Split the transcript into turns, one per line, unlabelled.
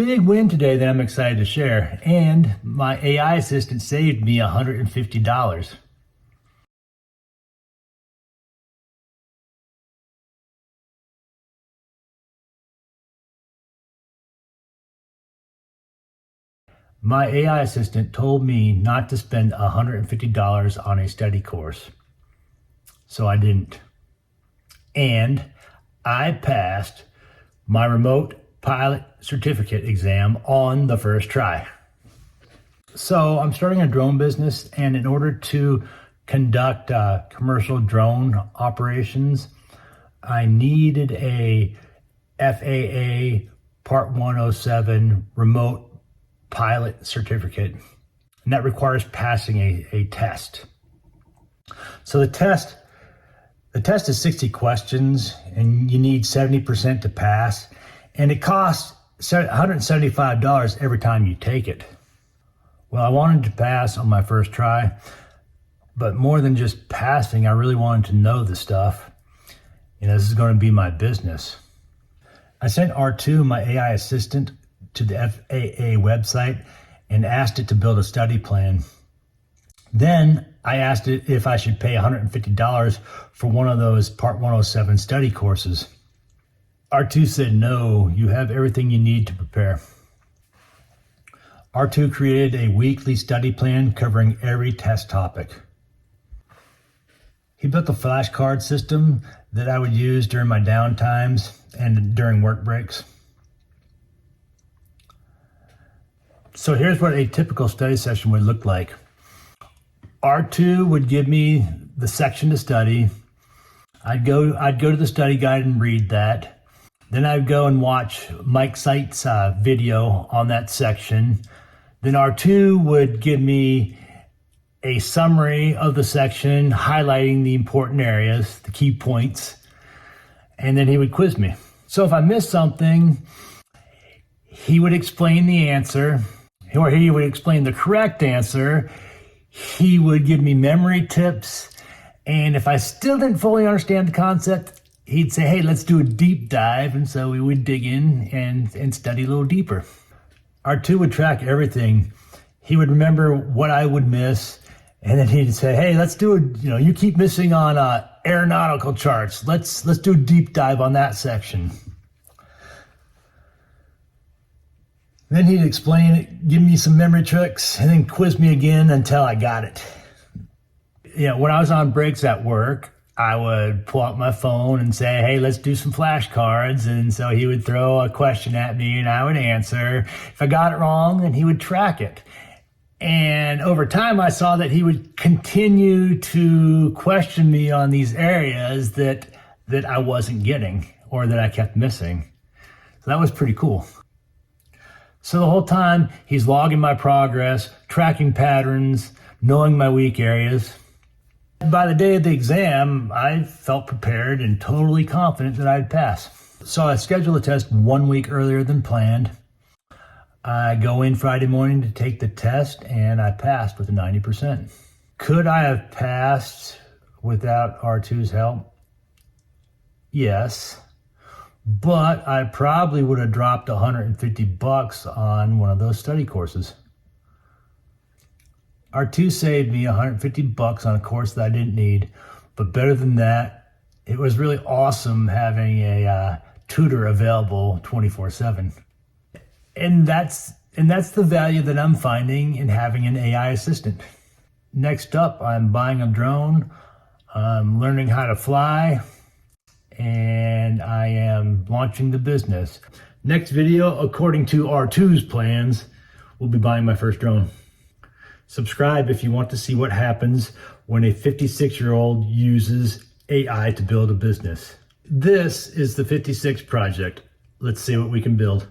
big win today that I'm excited to share, and my AI assistant saved me $150. My AI assistant told me not to spend $150 on a study course, so I didn't. And I passed my remote pilot certificate exam on the first try. So I'm starting a drone business, and in order to conduct commercial drone operations, I needed a FAA Part 107 remote pilot certificate, and that requires passing a test. So the test is 60 questions, and you need 70% to pass, and it costs $175 every time you take it. Well, I wanted to pass on my first try, but more than just passing, I really wanted to know the stuff. This is going to be my business. I sent R2, my AI assistant, to the FAA website and asked it to build a study plan. Then I asked it if I should pay $150 for one of those Part 107 study courses. R2 said, no, you have everything you need to prepare. R2 created a weekly study plan covering every test topic. He built a flashcard system that I would use during my downtimes and during work breaks. So here's what a typical study session would look like. R2 would give me the section to study. I'd go to the study guide and read that. Then I'd go and watch Mike Site's video on that section. Then R2 would give me a summary of the section, highlighting the important areas, the key points, and then he would quiz me. So if I missed something, he would explain the answer, or he would explain the correct answer. He would give me memory tips, and if I still didn't fully understand the concept, he'd say, hey, let's do a deep dive, and so we would dig in and study a little deeper. R2 would track everything. He would remember what I would miss, and then he'd say, hey, let's do you keep missing on aeronautical charts. Let's do a deep dive on that section. Then he'd explain it, give me some memory tricks, and then quiz me again until I got it. When I was on breaks at work, I would pull out my phone and say, hey, let's do some flashcards. And so he would throw a question at me and I would answer. If I got it wrong, then he would track it. And over time, I saw that he would continue to question me on these areas that I wasn't getting or that I kept missing. So that was pretty cool. So the whole time, he's logging my progress, tracking patterns, knowing my weak areas. By the day of the exam, I felt prepared and totally confident that I'd pass. So I scheduled the test 1 week earlier than planned. I go in Friday morning to take the test, and I passed with a 90%. Could I have passed without R2's help? Yes. But I probably would have dropped $150 on one of those study courses. R2 saved me $150 on a course that I didn't need, but better than that, it was really awesome having a tutor available 24/7. And that's the value that I'm finding in having an AI assistant. Next up, I'm buying a drone, I'm learning how to fly, and I am launching the business. Next video, according to R2's plans, we'll be buying my first drone. Subscribe if you want to see what happens when a 56-year-old uses AI to build a business. This is the 56 Project. Let's see what we can build.